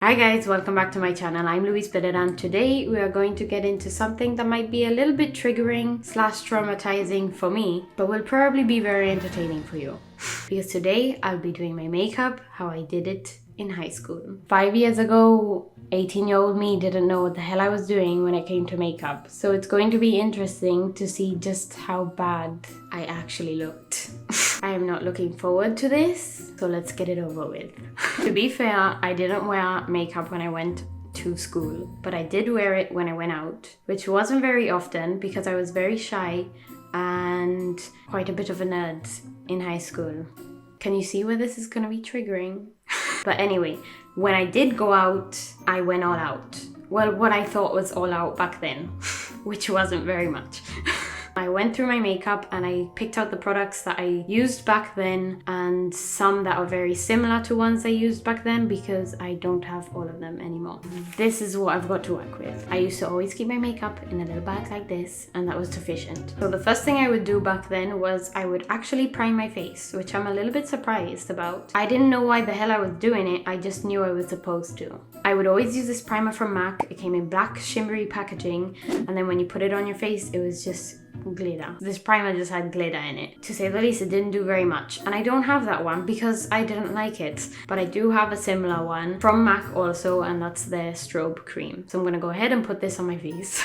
Hi guys, welcome back to my channel. I'm Louise and today we are going to get into something that might be a little bit triggering / traumatizing for me, but will probably be very entertaining for you. Because today I'll be doing my makeup how I did it in high school. 5 years ago, 18-year-old me didn't know what the hell I was doing when it came to makeup. So it's going to be interesting to see just how bad I actually looked. I am not looking forward to this, so let's get it over with. To be fair, I didn't wear makeup when I went to school, but I did wear it when I went out, which wasn't very often because I was very shy and quite a bit of a nerd in high school. Can you see where this is gonna be triggering? But anyway, when I did go out, I went all out. Well, what I thought was all out back then, which wasn't very much. I went through my makeup and I picked out the products that I used back then and some that are very similar to ones I used back then because I don't have all of them anymore. This is what I've got to work with. I used to always keep my makeup in a little bag like this and that was sufficient. So the first thing I would do back then was I would actually prime my face, which I'm a little bit surprised about. I didn't know why the hell I was doing it, I just knew I was supposed to. I would always use this primer from MAC. It came in black shimmery packaging and then when you put it on your face it was just glitter. This primer just had glitter in it. To say the least, it didn't do very much. And I don't have that one because I didn't like it. But I do have a similar one from MAC also, and that's their Strobe cream. So I'm gonna go ahead and put this on my face.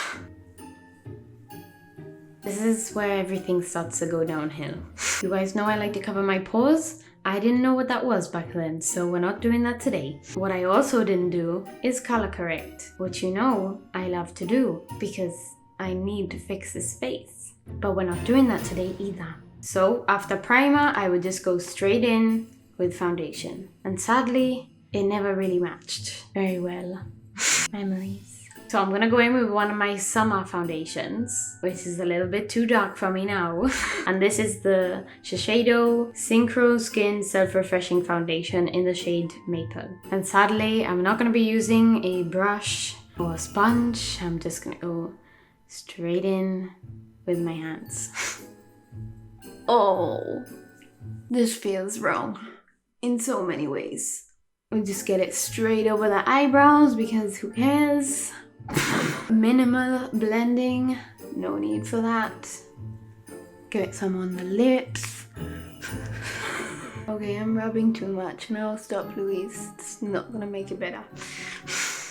This is where everything starts to go downhill. You guys know I like to cover my pores. I didn't know what that was back then, so we're not doing that today. What I also didn't do is color correct, which you know I love to do because I need to fix this face. But we're not doing that today either. So after primer, I would just go straight in with foundation. And sadly, it never really matched very well. Memories. So I'm gonna go in with one of my summer foundations, which is a little bit too dark for me now. And this is the Shiseido Synchro Skin Self-Refeshing Foundation in the shade Maple. And sadly, I'm not gonna be using a brush or a sponge. I'm just gonna go straight in with my hands. Oh, this feels wrong in so many ways. We just get it straight over the eyebrows because who cares? Minimal blending, no need for that. Get some on the lips. Okay, I'm rubbing too much. Now stop, Louise. It's not gonna make it better.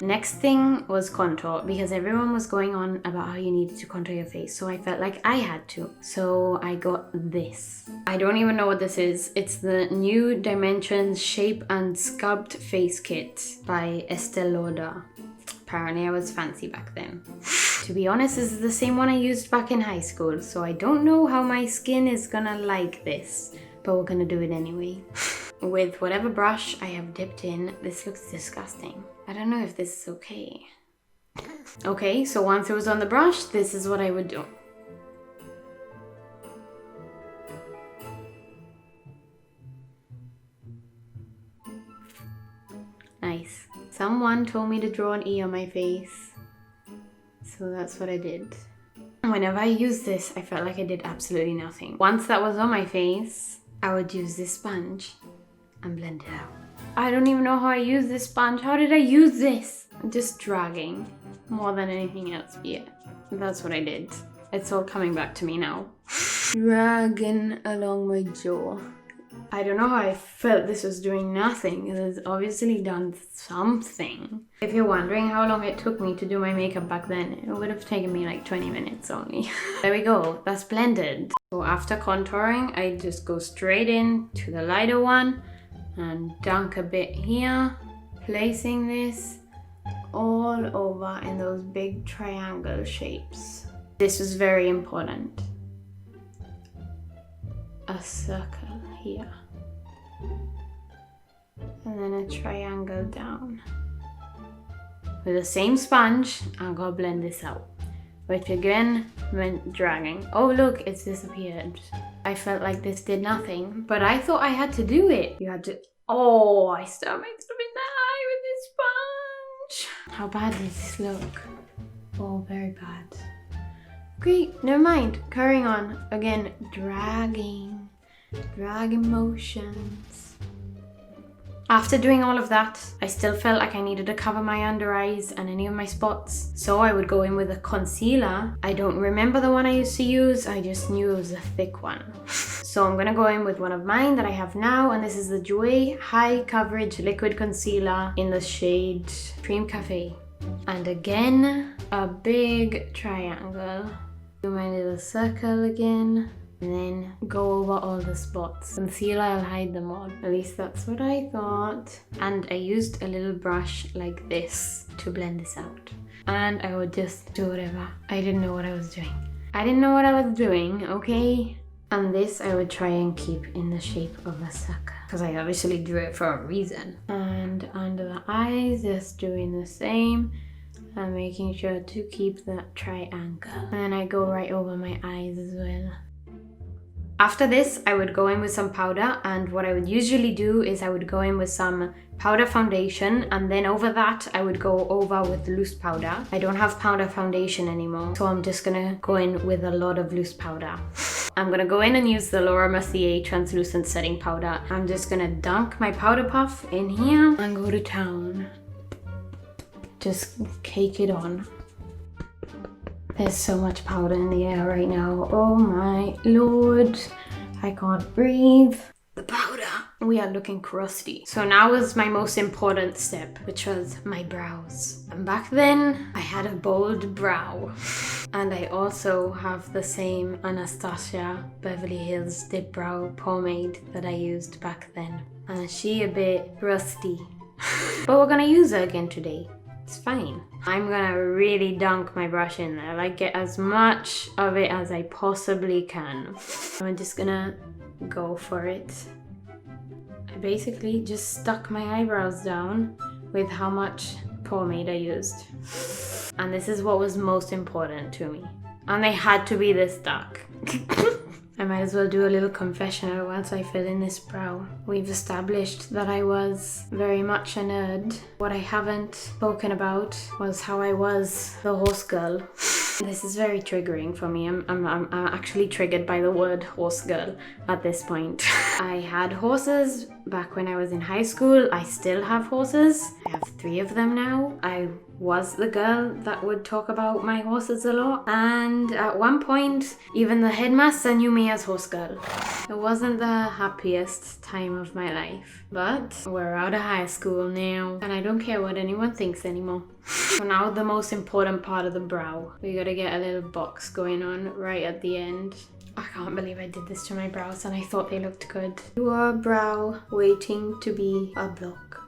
Next thing was contour because everyone was going on about how you needed to contour your face, so I felt like I had to. So I got this. I don't even know what this is. It's the New Dimensions Shape and Sculpt Face Kit by Estee Lauder. Apparently I was fancy back then. To be honest, this is the same one I used back in high school, so I don't know how my skin is gonna like this, but we're gonna do it anyway. With whatever brush I have dipped in, this looks disgusting. I don't know if this is okay. Okay, so once it was on the brush, this is what I would do. Nice. Someone told me to draw an E on my face, so that's what I did. Whenever I used this, I felt like I did absolutely nothing. Once that was on my face, I would use this sponge and blend it out. I don't even know how I use this sponge. How did I use this? I'm just dragging more than anything else. Yeah, that's what I did. It's all coming back to me now. Dragging along my jaw. I don't know how I felt this was doing nothing. It has obviously done something. If you're wondering how long it took me to do my makeup back then, it would have taken me like 20 minutes only. There we go, that's blended. So after contouring, I just go straight in to the lighter one and dunk a bit here, placing this all over in those big triangle shapes. This was very important. A circle here. And then a triangle down. With the same sponge, I'm gonna blend this out. Which again meant dragging. Oh look, it's disappeared. I felt like this did nothing, but I thought I had to do it. You had to, oh, I still mixed up in the eye with this sponge. How bad does this look? Oh, very bad. Great, never mind. Carrying on. Again, dragging motions. After doing all of that, I still felt like I needed to cover my under eyes and any of my spots. So I would go in with a concealer. I don't remember the one I used to use, I just knew it was a thick one. So I'm gonna go in with one of mine that I have now, and this is the Jouer High Coverage Liquid Concealer in the shade Cream Cafe. And again, a big triangle. Do my little circle again. And then go over all the spots. Concealer, I'll hide them all. At least that's what I thought. And I used a little brush like this to blend this out. And I would just do whatever. I didn't know what I was doing. I didn't know what I was doing, okay? And this I would try and keep in the shape of a sucker, because I obviously drew it for a reason. And under the eyes, just doing the same. And making sure to keep that triangle. And then I go right over my eyes as well. After this, I would go in with some powder, and what I would usually do is I would go in with some powder foundation, and then over that I would go over with loose powder. I don't have powder foundation anymore, so I'm just gonna go in with a lot of loose powder. I'm gonna go in and use the Mercier translucent setting powder. I'm just gonna dunk my powder puff in here and go to town. Just cake it on. There's so much powder in the air right now. Oh my lord. I can't breathe. The powder. We are looking crusty. So now is my most important step, which was my brows. And back then, I had a bold brow. And I also have the same Anastasia Beverly Hills Dipbrow pomade that I used back then. And she a bit rusty. But we're gonna use her again today. It's fine. I'm gonna really dunk my brush in there, like get as much of it as I possibly can. I'm just gonna go for it. I basically just stuck my eyebrows down with how much pomade I used. And this is what was most important to me. And they had to be this dark. I might as well do a little confessional once I fill in this brow. We've established that I was very much a nerd. What I haven't spoken about was how I was the horse girl. This is very triggering for me. I'm actually triggered by the word horse girl at this point. I had horses back when I was in high school. I still have horses. I have 3 of them now. I was the girl that would talk about my horses a lot, and at one point even the headmaster knew me as horse girl. It wasn't the happiest time of my life, but we're out of high school now and I don't care what anyone thinks anymore. So now the most important part of the brow. We gotta get a little box going on right at the end. I can't believe I did this to my brows and I thought they looked good. Your brow waiting to be a block.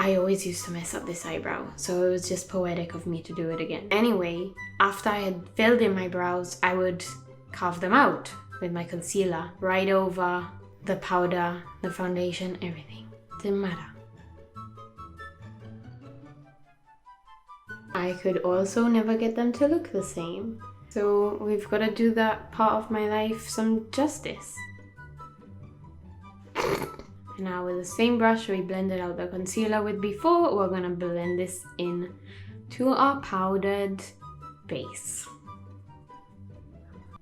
I always used to mess up this eyebrow, so it was just poetic of me to do it again. Anyway, after I had filled in my brows, I would carve them out with my concealer right over the powder, the foundation, everything. Didn't matter. I could also never get them to look the same. So we've got to do that part of my life some justice. Now with the same brush we blended out the concealer with before, we're gonna blend this in to our powdered base.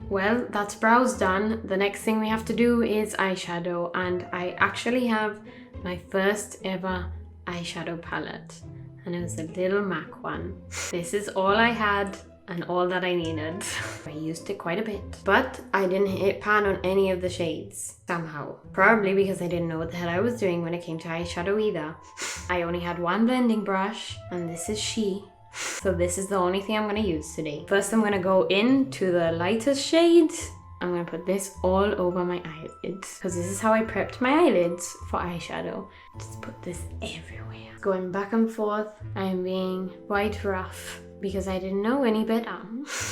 Well, that's brows done. The next thing we have to do is eyeshadow, and I actually have my first ever eyeshadow palette, and it was a little MAC one. This is all I had and all that I needed. I used it quite a bit, but I didn't hit pan on any of the shades somehow. Probably because I didn't know what the hell I was doing when it came to eyeshadow either. I only had one blending brush, and this is She. So this is the only thing I'm gonna use today. First I'm gonna go into the lightest shade. I'm gonna put this all over my eyelids, because this is how I prepped my eyelids for eyeshadow. Just put this everywhere. Going back and forth, I'm being quite rough because I didn't know any better.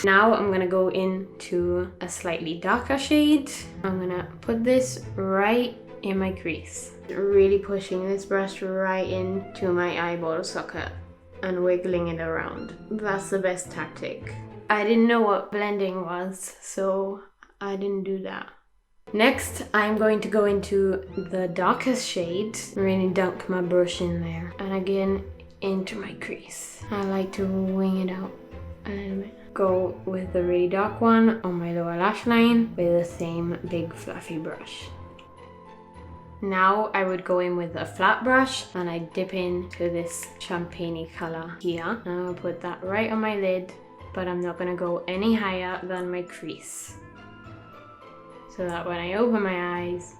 Now I'm gonna go into a slightly darker shade. I'm gonna put this right in my crease. Really pushing this brush right into my eyeball socket and wiggling it around. That's the best tactic. I didn't know what blending was, so I didn't do that. Next, I'm going to go into the darkest shade. Really dunk my brush in there. And again, into my crease. I like to wing it out a little bit. Go with the really dark one on my lower lash line with the same big fluffy brush. Now I would go in with a flat brush and I dip into this champagne color here. And I'll put that right on my lid, but I'm not gonna go any higher than my crease, so that when I open my eyes,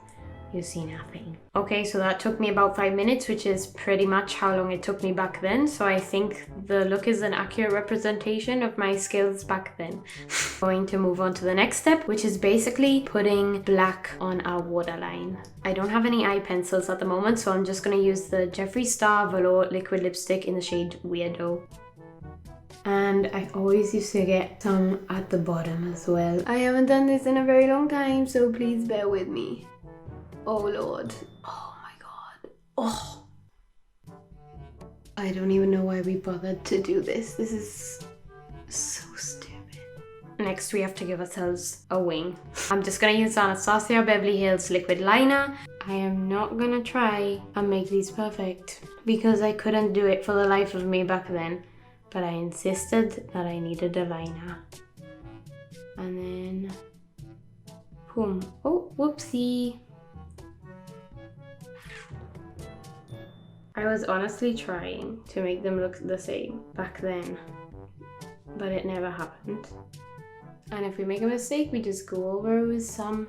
you see nothing. Okay, so that took me about 5 minutes, which is pretty much how long it took me back then. So I think the look is an accurate representation of my skills back then. Going to move on to the next step, which is basically putting black on our waterline. I don't have any eye pencils at the moment, so I'm just gonna use the Jeffree Star Velour liquid lipstick in the shade Weirdo. And I always used to get some at the bottom as well. I haven't done this in a very long time, so please bear with me. Oh Lord. Oh my God. Oh. I don't even know why we bothered to do this. This is so stupid. Next we have to give ourselves a wing. I'm just gonna use Anastasia Beverly Hills liquid liner. I am not gonna try and make these perfect because I couldn't do it for the life of me back then. But I insisted that I needed a liner. And then, boom. Oh, whoopsie. I was honestly trying to make them look the same back then, but it never happened. And if we make a mistake, we just go over with some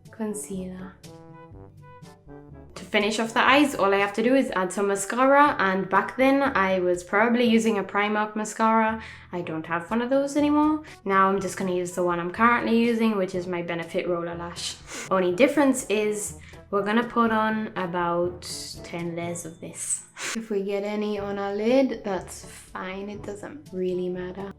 concealer. To finish off the eyes, all I have to do is add some mascara, and back then I was probably using a Primark mascara. I don't have one of those anymore. Now I'm just gonna use the one I'm currently using, which is my Benefit Roller Lash. Only difference is we're gonna put on about 10 layers of this. If we get any on our lid, that's fine, it doesn't really matter.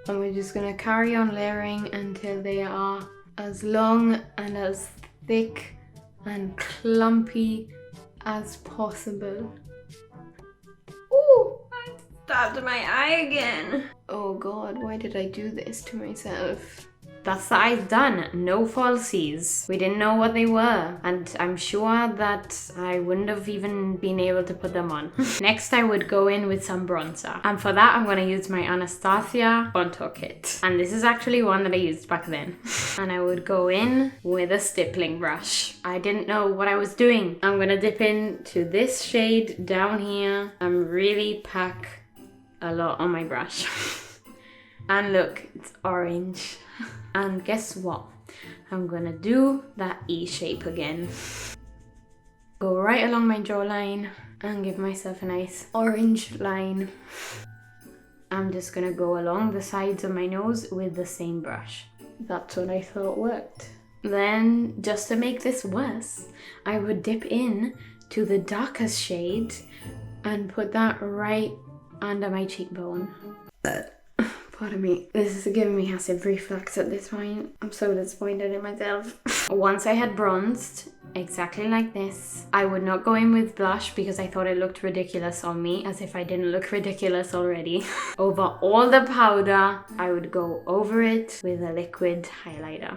And we're just gonna carry on layering until they are as long and as thick and clumpy as possible. Ooh, I stabbed my eye again. Oh God, why did I do this to myself? That's the eyes done, no falsies. We didn't know what they were, and I'm sure that I wouldn't have even been able to put them on. Next I would go in with some bronzer, and for that I'm gonna use my Anastasia contour kit. And this is actually one that I used back then. And I would go in with a stippling brush. I didn't know what I was doing. I'm gonna dip into this shade down here and really pack a lot on my brush. And look, it's orange. And guess what? I'm gonna do that E shape again. Go right along my jawline and give myself a nice orange line. I'm just gonna go along the sides of my nose with the same brush. That's what I thought worked. Then, just to make this worse, I would dip in to the darkest shade and put that right under my cheekbone. Pardon me, this is giving me acid reflux at this point. I'm so disappointed in myself. Once I had bronzed, exactly like this, I would not go in with blush because I thought it looked ridiculous on me, as if I didn't look ridiculous already. Over all the powder, I would go over it with a liquid highlighter.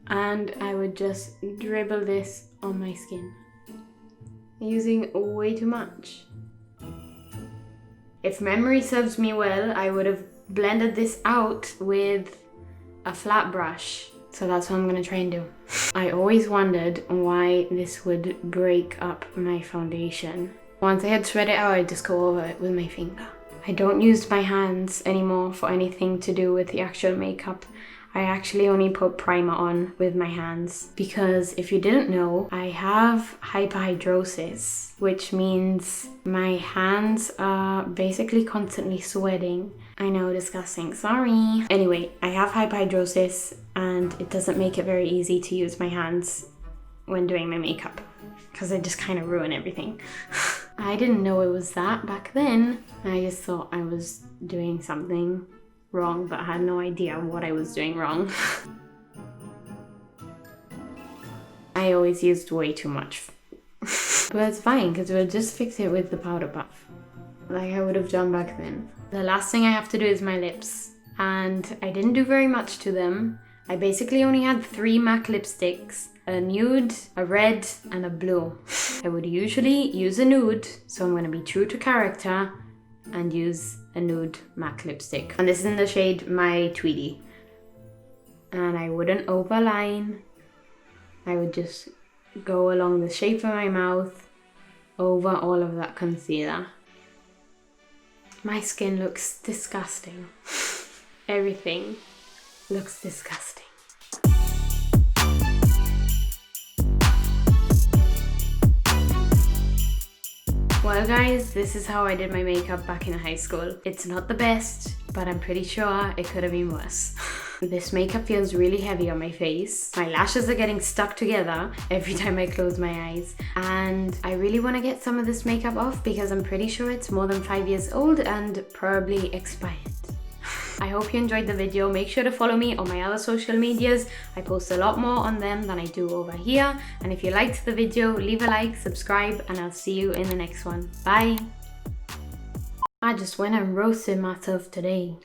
And I would just dribble this on my skin, using way too much. If memory serves me well, I would have blended this out with a flat brush. So that's what I'm gonna try and do. I always wondered why this would break up my foundation. Once I had spread it out, I'd just go over it with my finger. I don't use my hands anymore for anything to do with the actual makeup. I actually only put primer on with my hands because if you didn't know, I have hyperhidrosis, which means my hands are basically constantly sweating. I know, disgusting, sorry. Anyway, I have hyperhidrosis and it doesn't make it very easy to use my hands when doing my makeup because I just kind of ruin everything. I didn't know it was that back then. I just thought I was doing something wrong, but I had no idea what I was doing wrong. I always used way too much. But it's fine, because we'll just fix it with the powder puff, like I would have done back then. The last thing I have to do is my lips, and I didn't do very much to them. I basically only had 3 MAC lipsticks, a nude, a red, and a blue. I would usually use a nude, so I'm going to be true to character and use a nude MAC lipstick. And this is in the shade My Tweedy. And I wouldn't overline. I would just go along the shape of my mouth over all of that concealer. My skin looks disgusting. Everything looks disgusting. Well guys, this is how I did my makeup back in high school. It's not the best, but I'm pretty sure it could have been worse. This makeup feels really heavy on my face. My lashes are getting stuck together every time I close my eyes. And I really want to get some of this makeup off because I'm pretty sure it's more than 5 years old and probably expired. I hope you enjoyed the video. Make sure to follow me on my other social medias. I post a lot more on them than I do over here. And if you liked the video, leave a like, subscribe, and I'll see you in the next one. Bye! I just went and roasted myself today.